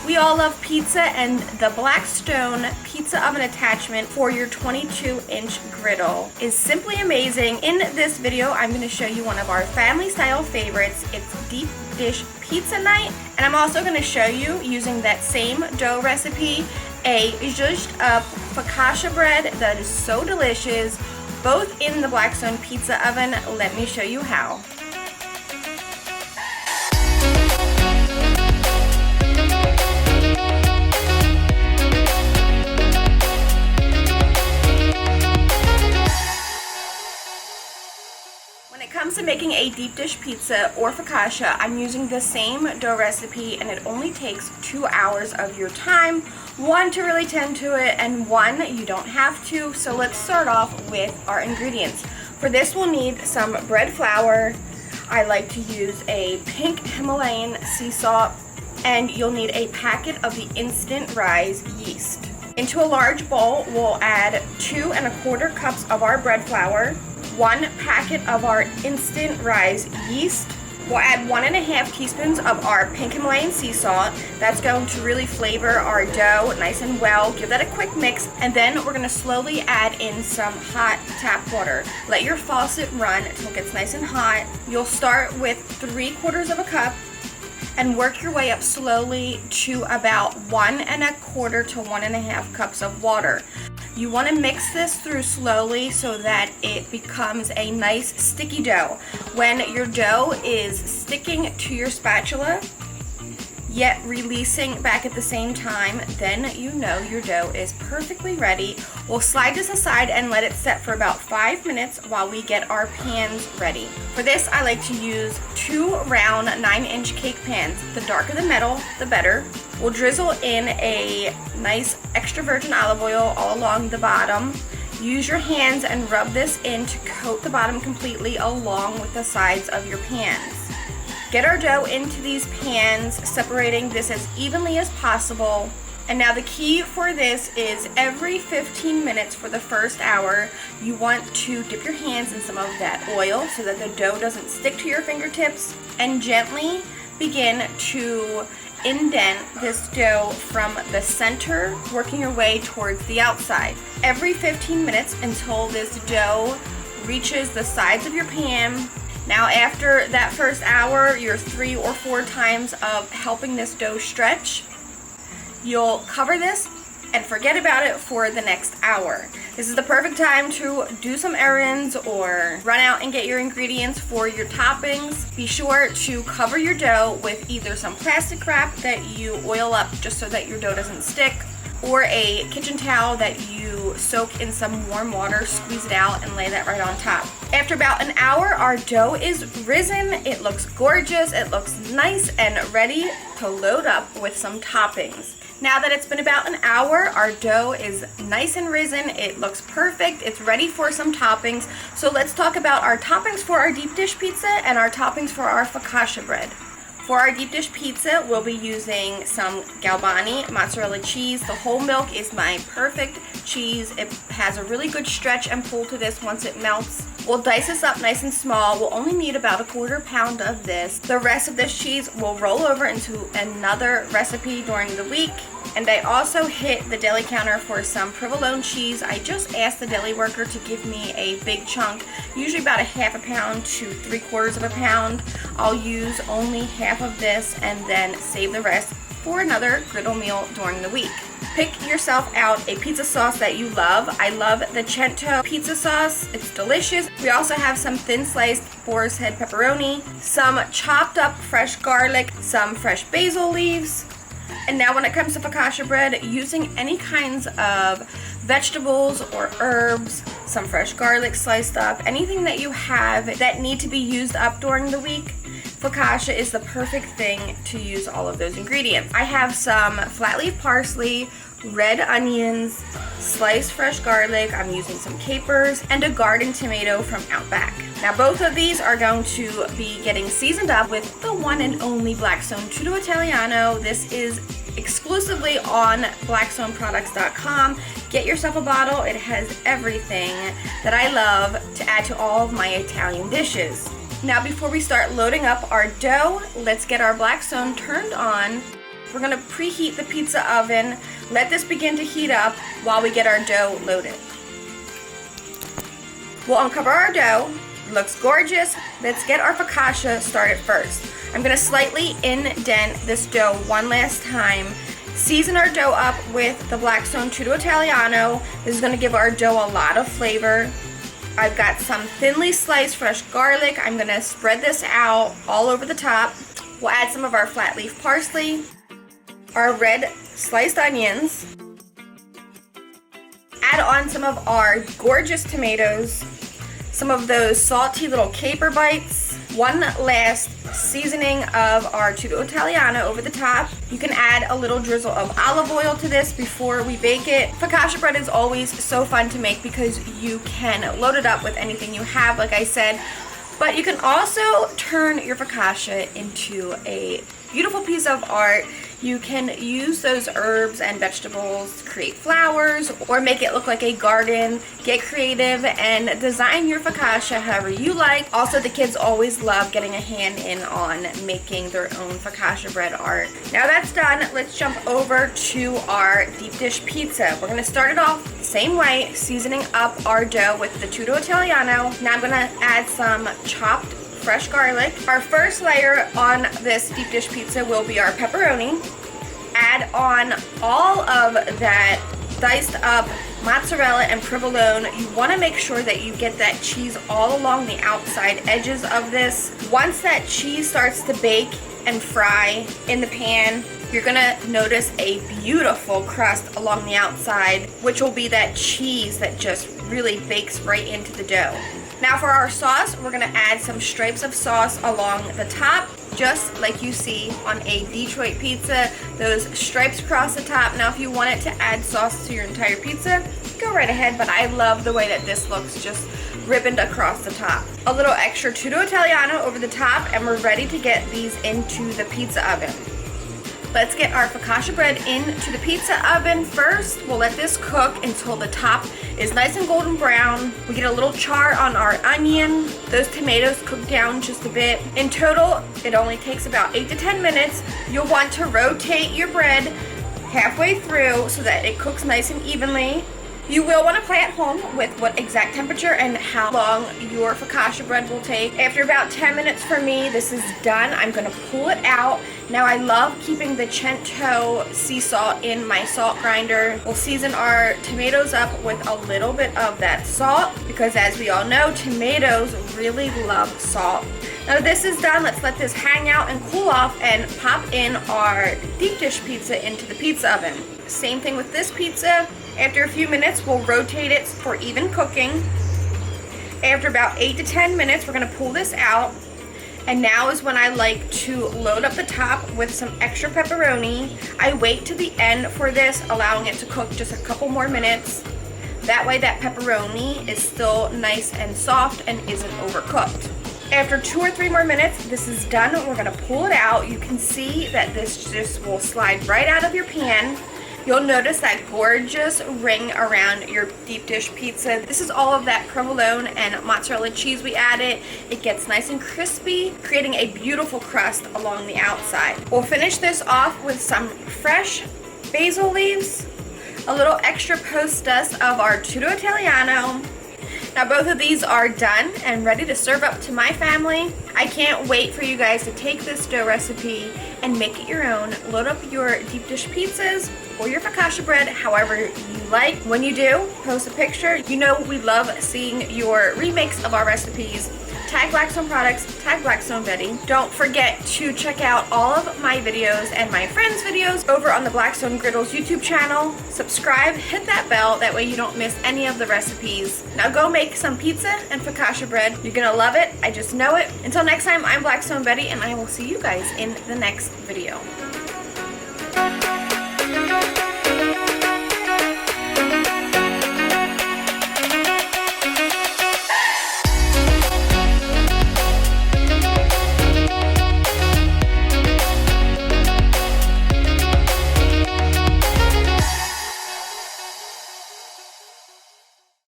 We all love pizza, and the Blackstone Pizza Oven attachment for your 22-inch griddle is simply amazing. In this video, I'm going to show you one of our family-style favorites. It's deep dish pizza night, and I'm also going to show you, using that same dough recipe, a zhuzhed up focaccia bread that is so delicious, both in the Blackstone Pizza Oven. Let me show you how. When it comes to making a deep dish pizza or focaccia, I'm using the same dough recipe, and it only takes 2 hours of your time. 1 to really tend to it, and 1 you don't have to. So let's start off with our ingredients. For this, we'll need some bread flour. I like to use a pink Himalayan sea salt, and you'll need a packet of the instant rise yeast. Into a large bowl, we'll add 2 1/4 cups of our bread flour, 1 packet of our instant rise yeast. We'll add 1 1/2 teaspoons of our pink Himalayan sea salt. That's going to really flavor our dough nice and well. Give that a quick mix, and then we're going to slowly add in some hot tap water. Let your faucet run until it gets nice and hot. You'll start with 3/4 cup and work your way up slowly to about 1 1/4 to 1 1/2 cups of water. You want to mix this through slowly so that it becomes a nice sticky dough. When your dough is sticking to your spatula, yet releasing back at the same time, then you know your dough is perfectly ready. We'll slide this aside and let it set for about 5 minutes while we get our pans ready. For this, I like to use 2 round 9-inch cake pans. The darker the metal, the better. We'll drizzle in a nice extra virgin olive oil all along the bottom. Use your hands and rub this in to coat the bottom completely along with the sides of your pans. Get our dough into these pans, separating this as evenly as possible. And now the key for this is every 15 minutes for the first hour, you want to dip your hands in some of that oil so that the dough doesn't stick to your fingertips, and gently begin to indent this dough from the center, working your way towards the outside. Every 15 minutes until this dough reaches the sides of your pan. Now after that first hour, your 3 or 4 times of helping this dough stretch, you'll cover this and forget about it for the next hour. This is the perfect time to do some errands or run out and get your ingredients for your toppings. Be sure to cover your dough with either some plastic wrap that you oil up just so that your dough doesn't stick, or a kitchen towel that you soak in some warm water, squeeze it out, and lay that right on top. After about an hour, our dough is risen. It looks gorgeous, it looks nice and ready to load up with some toppings. Now that it's been about an hour, our dough is nice and risen. It looks perfect. It's ready for some toppings. So let's talk about our toppings for our deep dish pizza and our toppings for our focaccia bread. For our deep dish pizza, we'll be using some Galbani mozzarella cheese. The whole milk is my perfect cheese. It has a really good stretch and pull to this once it melts. We'll dice this up nice and small. We'll only need about 1/4 pound of this. The rest of this cheese will roll over into another recipe during the week. And I also hit the deli counter for some provolone cheese. I just asked the deli worker to give me a big chunk, usually about 1/2 pound to 3/4 pound. I'll use only half of this and then save the rest for another griddle meal during the week. Pick yourself out a pizza sauce that you love. I love the Cento pizza sauce. It's delicious. We also have some thin sliced boar's head pepperoni, some chopped up fresh garlic, some fresh basil leaves. And now when it comes to focaccia bread, using any kinds of vegetables or herbs, some fresh garlic sliced up, anything that you have that need to be used up during the week, focaccia is the perfect thing to use all of those ingredients. I have some flat leaf parsley, red onions, sliced fresh garlic, I'm using some capers, and a garden tomato from Outback. Now both of these are going to be getting seasoned up with the one and only Blackstone Tutto Italiano. This is exclusively on blackstoneproducts.com. Get yourself a bottle. It has everything that I love to add to all of my Italian dishes. Now before we start loading up our dough, let's get our Blackstone turned on. we're going to preheat the pizza oven. Let this begin to heat up while we get our dough loaded. We'll uncover our dough. It looks gorgeous. Let's get our focaccia started first. I'm going to slightly indent this dough one last time. Season our dough up with the Blackstone Italiano. This is going to give our dough a lot of flavor. I've got some thinly sliced fresh garlic. I'm going to spread this out all over the top. We'll add some of our flat leaf parsley, our red sliced onions, add on some of our gorgeous tomatoes, some of those salty little caper bites, one last seasoning of our Tutto Italiano over the top. You can add a little drizzle of olive oil to this before we bake it. Focaccia bread is always so fun to make because you can load it up with anything you have, like I said, but you can also turn your focaccia into a beautiful piece of art. You can use those herbs and vegetables to create flowers or make it look like a garden. Get creative and design your focaccia however you like. Also, the kids always love getting a hand in on making their own focaccia bread art. Now that's done, let's jump over to our deep dish pizza. We're going to start it off the same way, seasoning up our dough with the Tutto Italiano. Now I'm going to add some chopped fresh garlic. Our first layer on this deep dish pizza will be our pepperoni. Add on all of that diced up mozzarella and provolone. You want to make sure that you get that cheese all along the outside edges of this. Once that cheese starts to bake and fry in the pan, you're gonna notice a beautiful crust along the outside, which will be that cheese that just really bakes right into the dough. Now for our sauce, we're gonna add some stripes of sauce along the top, just like you see on a Detroit pizza, those stripes across the top. Now if you wanted to add sauce to your entire pizza, go right ahead, but I love the way that this looks, just ribboned across the top. A little extra Tutto Italiano over the top, and we're ready to get these into the pizza oven. Let's get our focaccia bread into the pizza oven first. We'll let this cook until the top is nice and golden brown. We get a little char on our onion. Those tomatoes cook down just a bit. In total, it only takes about 8 to 10 minutes. You'll want to rotate your bread halfway through so that it cooks nice and evenly. You will want to play at home with what exact temperature and how long your focaccia bread will take. After about 10 minutes for me, this is done. I'm going to pull it out. Now I love keeping the Cento sea salt in my salt grinder. We'll season our tomatoes up with a little bit of that salt because, as we all know, tomatoes really love salt. Now that this is done, let's let this hang out and cool off and pop in our deep dish pizza into the pizza oven. Same thing with this pizza. After a few minutes, we'll rotate it for even cooking. After about 8 to 10 minutes, we're going to pull this out. And now is when I like to load up the top with some extra pepperoni. I wait to the end for this, allowing it to cook just a couple more minutes. That way that pepperoni is still nice and soft and isn't overcooked. After 2 or 3 more minutes, this is done. We're going to pull it out. You can see that this just will slide right out of your pan. You'll notice that gorgeous ring around your deep dish pizza. This is all of that provolone and mozzarella cheese we added. It gets nice and crispy, creating a beautiful crust along the outside. We'll finish this off with some fresh basil leaves, a little extra post dust of our Tutto Italiano. Now both of these are done and ready to serve up to my family. I can't wait for you guys to take this dough recipe and make it your own. Load up your deep dish pizzas or your focaccia bread however you like. When you do, post a picture. You know we love seeing your remakes of our recipes. Tag Blackstone products, tag Blackstone Betty. Don't forget to check out all of my videos and my friends' videos over on the Blackstone Griddle's YouTube channel. Subscribe, hit that bell, that way you don't miss any of the recipes. Now go make some pizza and focaccia bread. You're gonna love it, I just know it. Until next time, I'm Blackstone Betty, and I will see you guys in the next video.